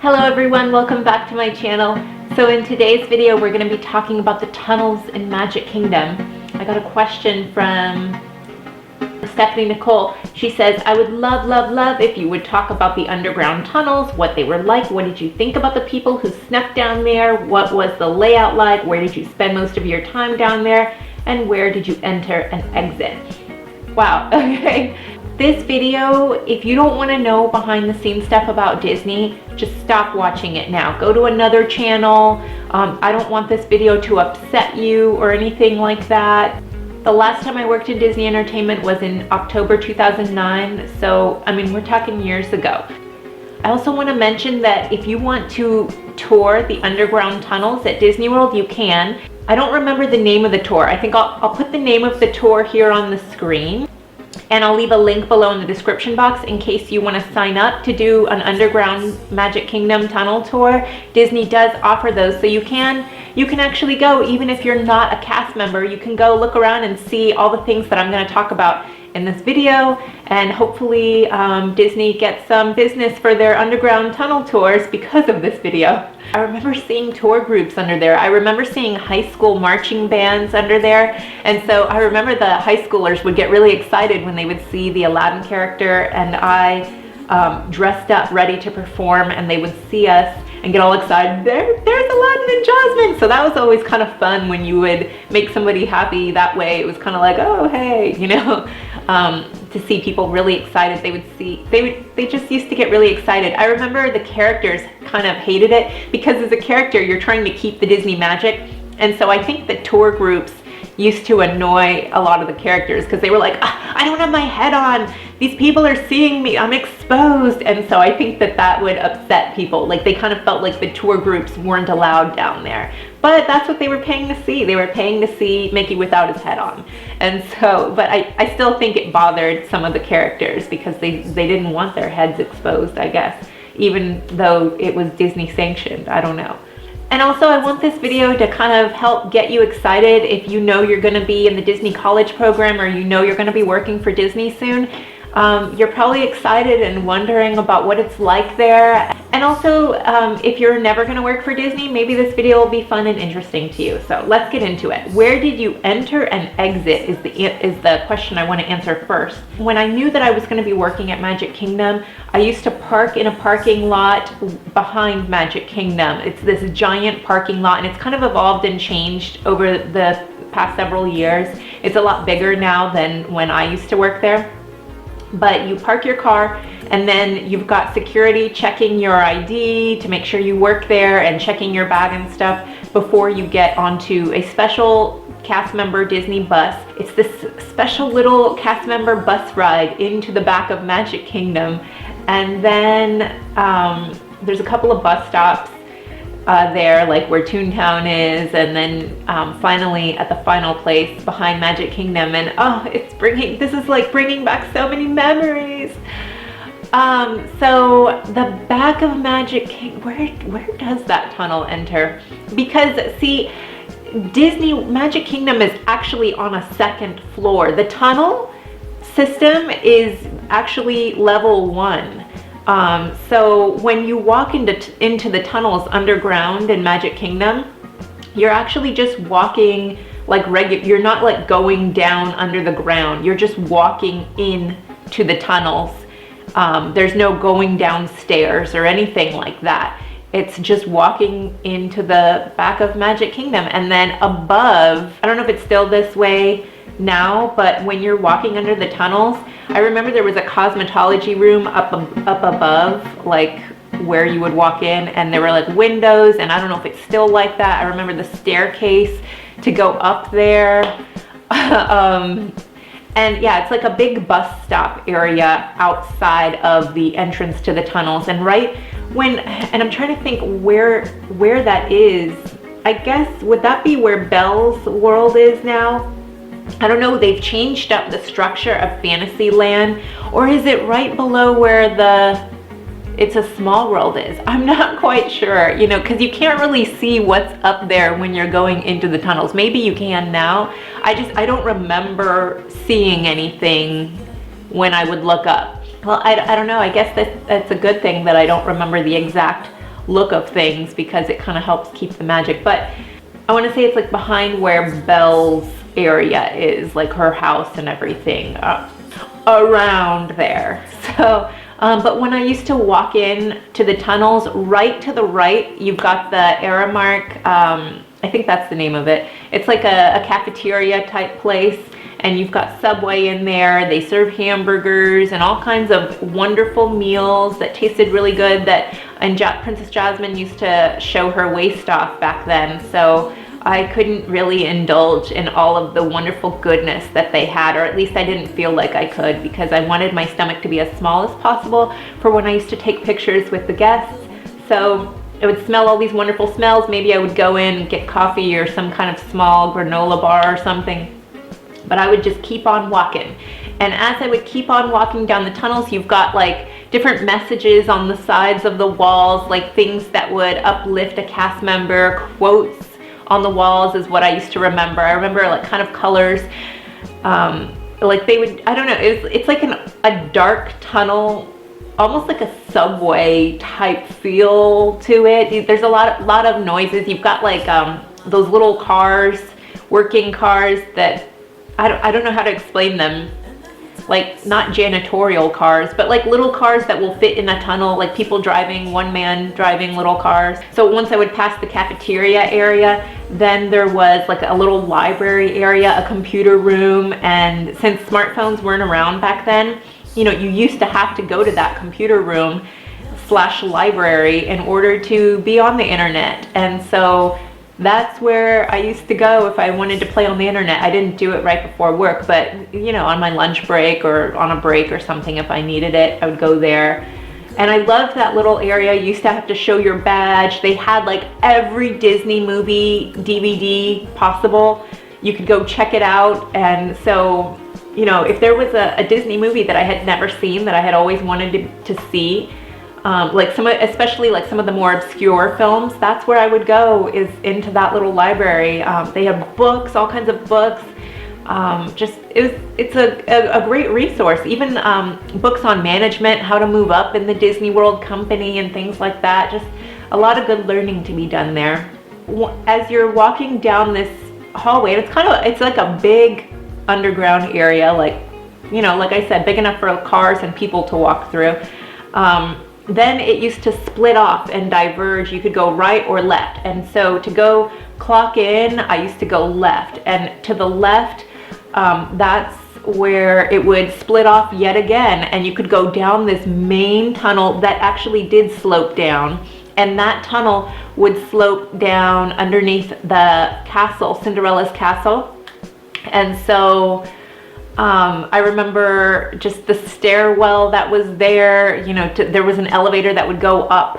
Hello everyone, welcome back to my channel. So in today's video we're going to be talking about the tunnels in Magic Kingdom. I got a question from Stephanie Nicole. She says, I would love if you would talk about the underground tunnels, what they were like, what did you think about the people who snuck down there, what was the layout like, where did you spend most of your time down there, and where did you enter and exit? Wow, okay. This video, if you don't want to know behind the scenes stuff about Disney, just stop watching it now. Go to another channel. I don't want this video to upset you or anything like that. The last time I worked in Disney Entertainment was in October 2009, so I mean, we're talking years ago. I also want to mention that if you want to tour the underground tunnels at Disney World, you can. I don't remember the name of the tour. I think I'll put the name of the tour here on the screen. And I'll leave a link below in the description box in case you want to sign up to do an underground Magic Kingdom tunnel tour. Disney does offer those, so you can actually go even if you're not a cast member. You can go look around and see all the things that I'm going to talk about in this video, and hopefully Disney gets some business for their underground tunnel tours because of this video. I remember seeing tour groups under there. I remember seeing high school marching bands under there, and so I remember the high schoolers would get really excited when they would see the Aladdin character and I dressed up ready to perform, and they would see us and get all excited. There's Aladdin and Jasmine. So that was always kind of fun when you would make somebody happy that way. It was kind of like, oh hey, you know, to see people really excited. They just used to get really excited. I remember the characters kind of hated it because as a character you're trying to keep the Disney magic, and so I think the tour groups used to annoy a lot of the characters because they were like, I don't have my head on, these people are seeing me, I'm exposed. And so I think that would upset people. Like they kind of felt like the tour groups weren't allowed down there, but that's what they were paying to see. They were paying to see Mickey without his head on. And so, but I still think it bothered some of the characters because they didn't want their heads exposed, I guess, even though it was Disney sanctioned. I don't know. And also I want this video to kind of help get you excited if you know you're going to be in the Disney College program, or you know you're going to be working for Disney soon. You're probably excited and wondering about what it's like there. And also, if you're never going to work for Disney, maybe this video will be fun and interesting to you. So let's get into it. Where did you enter and exit is the question I want to answer first. When I knew that I was going to be working at Magic Kingdom, I used to park in a parking lot behind Magic Kingdom. It's this giant parking lot, and it's kind of evolved and changed over the past several years. It's a lot bigger now than when I used to work there. But you park your car, and then you've got security checking your ID to make sure you work there and checking your bag and stuff before you get onto a special cast member Disney bus. It's this special little cast member bus ride into the back of Magic Kingdom. And then there's a couple of bus stops there, like where Toontown is, and then finally at the final place behind Magic Kingdom. And oh, this is like bringing back so many memories. So the back of Magic Kingdom, where does that tunnel enter? Because see, Disney Magic Kingdom is actually on a second floor. The tunnel system is actually level 1. So when you walk into the tunnels underground in Magic Kingdom, you're actually just walking like regular. You're not like going down under the ground. You're just walking in to the tunnels. There's no going downstairs or anything like that. It's just walking into the back of Magic Kingdom. And then above, I don't know if it's still this way now, but when you're walking under the tunnels, I remember there was a cosmetology room up above, like where you would walk in, and there were like windows, and I don't know if it's still like that. I remember the staircase to go up there. And yeah, it's like a big bus stop area outside of the entrance to the tunnels. And and I'm trying to think where that is. I guess, would that be where Belle's World is now? I don't know, they've changed up the structure of Fantasyland, or is it right below where It's a Small World is? I'm not quite sure, you know, because you can't really see what's up there when you're going into the tunnels. Maybe you can now. I don't remember seeing anything when I would look up. Well, I don't know, I guess that's a good thing that I don't remember the exact look of things because it kind of helps keep the magic. But I want to say it's like behind where Belle's area is, like her house and everything, around there. So but when I used to walk in to the tunnels, right to the right, you've got the Aramark, I think that's the name of it. It's like a cafeteria type place, and you've got Subway in there. They serve hamburgers and all kinds of wonderful meals that tasted really good, and Princess Jasmine used to show her waist off back then. So I couldn't really indulge in all of the wonderful goodness that they had, or at least I didn't feel like I could, because I wanted my stomach to be as small as possible for when I used to take pictures with the guests. So it would smell all these wonderful smells. Maybe I would go in and get coffee or some kind of small granola bar or something, but I would just keep on walking. And as I would keep on walking down the tunnels, you've got like different messages on the sides of the walls, like things that would uplift a cast member, quotes on the walls is what I used to remember. I remember like kind of colors, like they would, I don't know, it's like a dark tunnel, almost like a subway type feel to it. There's a lot of noises. You've got like those little cars, working cars that I don't know how to explain them. Like not janitorial cars, but like little cars that will fit in a tunnel, like people driving, one man driving little cars. So once I would pass the cafeteria area, then there was like a little library area, a computer room. And since smartphones weren't around back then, you know, you used to have to go to that computer room / library in order to be on the internet. And so that's where I used to go if I wanted to play on the internet. I didn't do it right before work, but you know, on my lunch break or on a break or something, if I needed it, I would go there. And I loved that little area. You used to have to show your badge. They had like every Disney movie DVD possible. You could go check it out. And so, you know, if there was a Disney movie that I had never seen that I had always wanted to see, like especially like some of the more obscure films, that's where I would go, is into that little library. They have books, all kinds of books. It's a great resource. Even books on management, how to move up in the Disney World company and things like that. Just a lot of good learning to be done there. As you're walking down this hallway, and it's like a big underground area, like, you know, like I said, big enough for cars and people to walk through. Then it used to split off and diverge. You could go right or left. And so to go clock in, I used to go left. And to the left, that's where it would split off yet again. And you could go down this main tunnel that actually did slope down. And that tunnel would slope down underneath the castle, Cinderella's castle. And so I remember just the stairwell that was there. You know, there was an elevator that would go up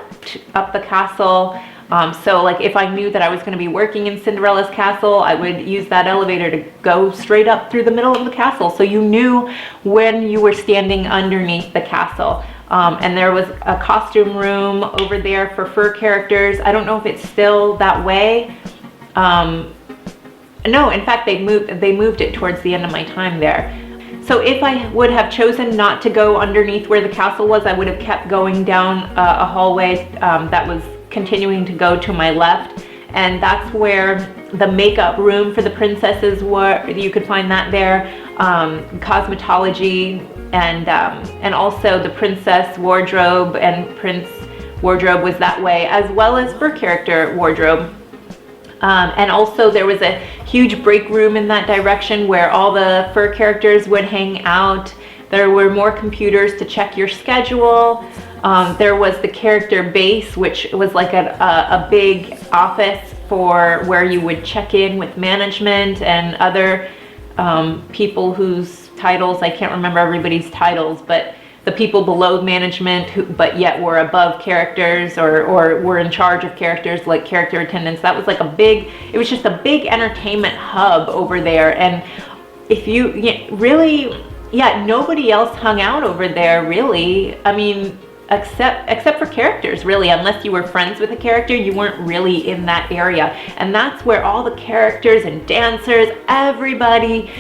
the castle. So like if I knew that I was going to be working in Cinderella's castle, I would use that elevator to go straight up through the middle of the castle. So you knew when you were standing underneath the castle. And there was a costume room over there for fur characters. I don't know if it's still that way. No, in fact, they moved it towards the end of my time there. So if I would have chosen not to go underneath where the castle was, I would have kept going down a hallway that was continuing to go to my left. And that's where the makeup room for the princesses were. You could find that there. Cosmetology and also the princess wardrobe and prince wardrobe was that way, as well as fur character wardrobe. And also there was a huge break room in that direction where all the fur characters would hang out. There were more computers to check your schedule. There was the character base, which was like a big office for where you would check in with management and other people whose titles, I can't remember everybody's titles, but the people below management but yet were above characters or were in charge of characters, like character attendants. That was like it was just a big entertainment hub over there. And if you really, nobody else hung out over there really. I mean, except for characters really, unless you were friends with a character, you weren't really in that area. And that's where all the characters and dancers, everybody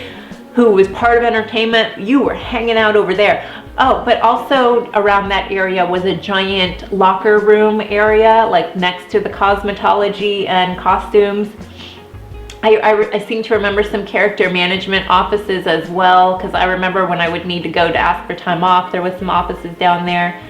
who was part of entertainment, you were hanging out over there. Oh, but also around that area was a giant locker room area, like next to the cosmetology and costumes. I seem to remember some character management offices as well, because I remember when I would need to go to ask for time off, there was some offices down there,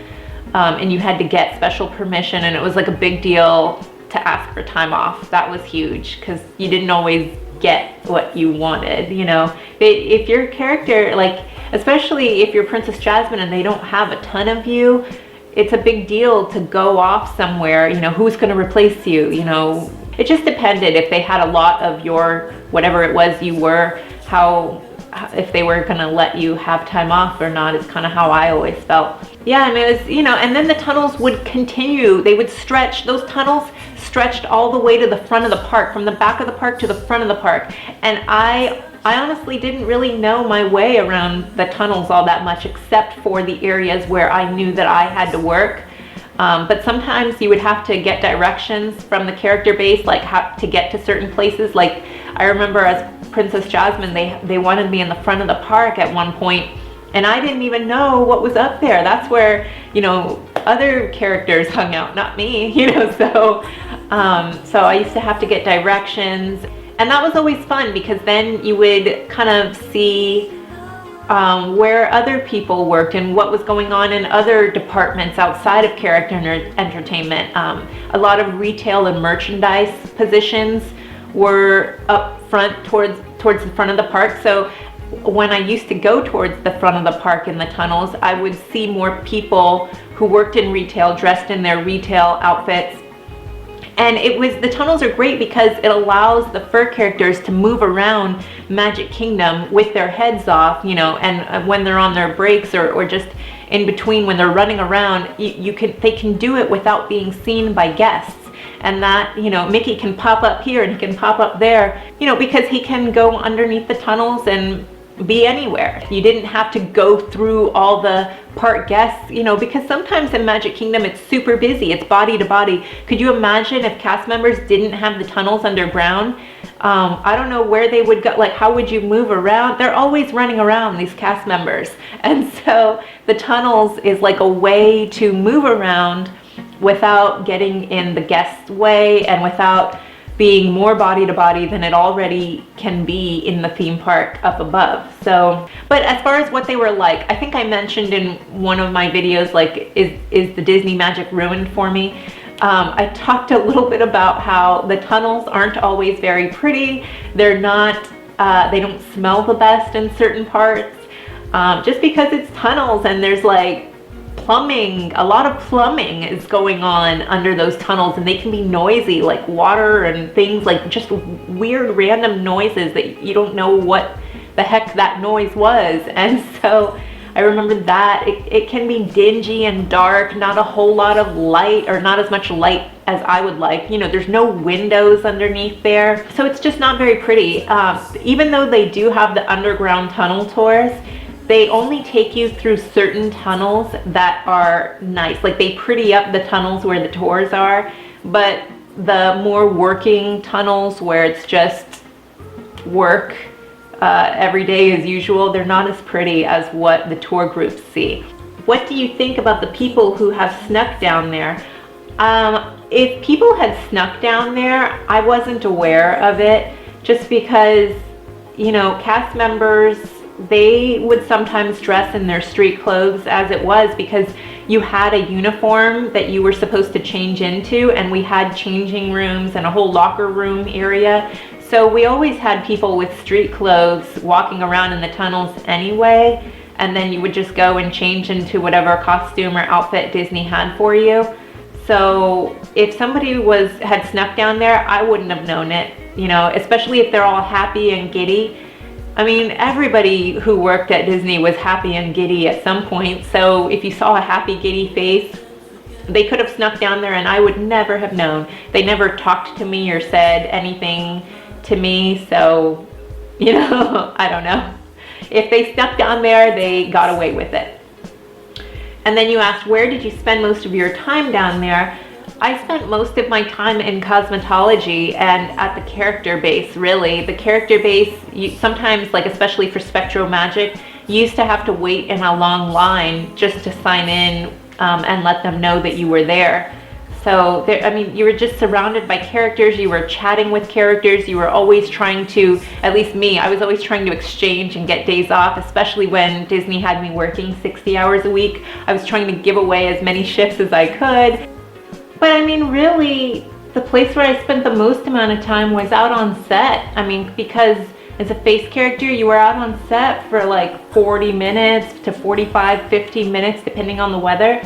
and you had to get special permission, and it was like a big deal to ask for time off. That was huge, because you didn't always get what you wanted, you know. If your character, like, especially if you're Princess Jasmine and they don't have a ton of you, it's a big deal to go off somewhere, you know, who's going to replace you, you know. It just depended if they had a lot of your, whatever it was you were, if they were going to let you have time off or not, is kind of how I always felt. Yeah, and it was, you know, and then the tunnels would continue. They would stretch. Those tunnels stretched all the way to the front of the park, from the back of the park to the front of the park. And I honestly didn't really know my way around the tunnels all that much, except for the areas where I knew that I had to work. But sometimes you would have to get directions from the character base, like how to get to certain places. Like I remember as Princess Jasmine, they wanted me in the front of the park at one point, and I didn't even know what was up there. That's where, you know, other characters hung out, not me, you know. So I used to have to get directions, and that was always fun, because then you would kind of see where other people worked and what was going on in other departments outside of character entertainment. A lot of retail and merchandise positions were up front towards the front of the park. So when I used to go towards the front of the park in the tunnels, I would see more people who worked in retail dressed in their retail outfits. And the tunnels are great because it allows the fur characters to move around Magic Kingdom with their heads off, you know, and when they're on their breaks or just in between when they're running around, they can do it without being seen by guests. And that, you know, Mickey can pop up here and he can pop up there, you know, because he can go underneath the tunnels and be anywhere. You didn't have to go through all the park guests, you know, because sometimes in Magic Kingdom it's super busy, it's body to body. Could you imagine if cast members didn't have the tunnels underground? I don't know where they would go, like how would you move around? They're always running around, these cast members. And so the tunnels is like a way to move around without getting in the guest's way and without being more body to body than it already can be in the theme park up above. So, but as far as what they were like, I think I mentioned in one of my videos, like, is the Disney magic ruined for me? I talked a little bit about how the tunnels aren't always very pretty. They're not, they don't smell the best in certain parts, just because it's tunnels and there's like plumbing, a lot of plumbing is going on under those tunnels, and they can be noisy, like water and things, like just weird random noises that you don't know what the heck that noise was. And so I remember that it can be dingy and dark, not a whole lot of light, or not as much light as I would like. You know, there's no windows underneath there, so it's just not very pretty. Even though they do have the underground tunnel tours, they only take you through certain tunnels that are nice. Like they pretty up the tunnels where the tours are, but the more working tunnels where it's just work every day as usual, they're not as pretty as what the tour groups see. What do you think about the people who have snuck down there? If people had snuck down there, I wasn't aware of it, just because, you know, cast members, they would sometimes dress in their street clothes as it was, because you had a uniform that you were supposed to change into, and we had changing rooms and a whole locker room area. So we always had people with street clothes walking around in the tunnels anyway, and then you would just go and change into whatever costume or outfit Disney had for you. So if somebody had snuck down there, I wouldn't have known it, you know, especially if they're all happy and giddy. I mean, everybody who worked at Disney was happy and giddy at some point. So if you saw a happy, giddy face, they could have snuck down there and I would never have known. They never talked to me or said anything to me. So, you know, I don't know. If they snuck down there, they got away with it. And then you asked, where did you spend most of your time down there? I spent most of my time in cosmetology and at the character base, really. The character base, sometimes, like especially for Spectro Magic, You used to have to wait in a long line just to sign in and let them know that you were there. So, I mean, you were just surrounded by characters, you were chatting with characters, you were always trying to, at least me, I was always trying to exchange and get days off, especially when Disney had me working 60 hours a week. I was trying to give away as many shifts as I could. But I mean, really, the place where I spent the most amount of time was out on set. I mean, because as a face character, you were out on set for like 40 minutes to 45, 50 minutes, depending on the weather.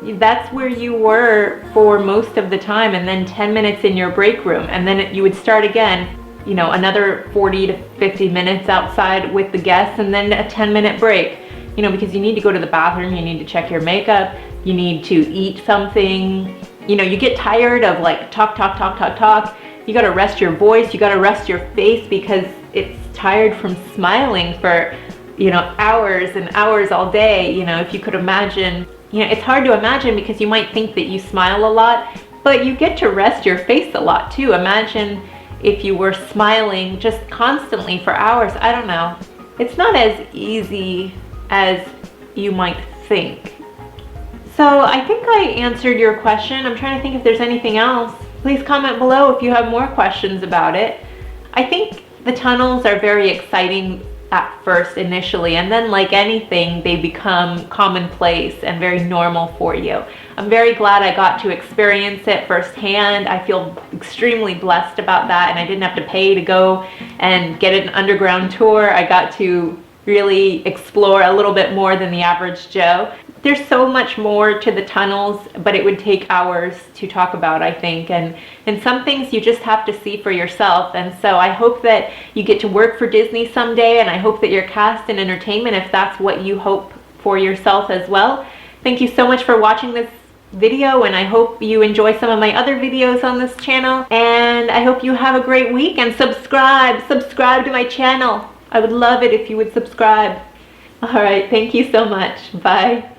That's where you were for most of the time, and then 10 minutes in your break room, and then you would start again, you know, another 40 to 50 minutes outside with the guests, and then a 10-minute break, you know, because you need to go to the bathroom, you need to check your makeup, you need to eat something, you know, you get tired of like talk, you gotta rest your voice, you gotta rest your face, because it's tired from smiling for, you know, hours and hours all day. You know, if you could imagine, you know, it's hard to imagine because you might think that you smile a lot, but you get to rest your face a lot too. Imagine if you were smiling just constantly for hours. I don't know. It's not as easy as you might think. So I think I answered your question. I'm trying to think if there's anything else. Please comment below if you have more questions about it. I think the tunnels are very exciting at first initially, and then like anything, they become commonplace and very normal for you. I'm very glad I got to experience it firsthand. I feel extremely blessed about that, and I didn't have to pay to go and get an underground tour. I got to really explore a little bit more than the average Joe. There's so much more to the tunnels, but it would take hours to talk about, I think, and some things you just have to see for yourself. And so I hope that you get to work for Disney someday, and I hope that you're cast in entertainment if that's what you hope for yourself as well. Thank you so much for watching this video, and I hope you enjoy some of my other videos on this channel, and I hope you have a great week, and subscribe to my channel. I would love it if you would subscribe. All right, thank you so much. Bye.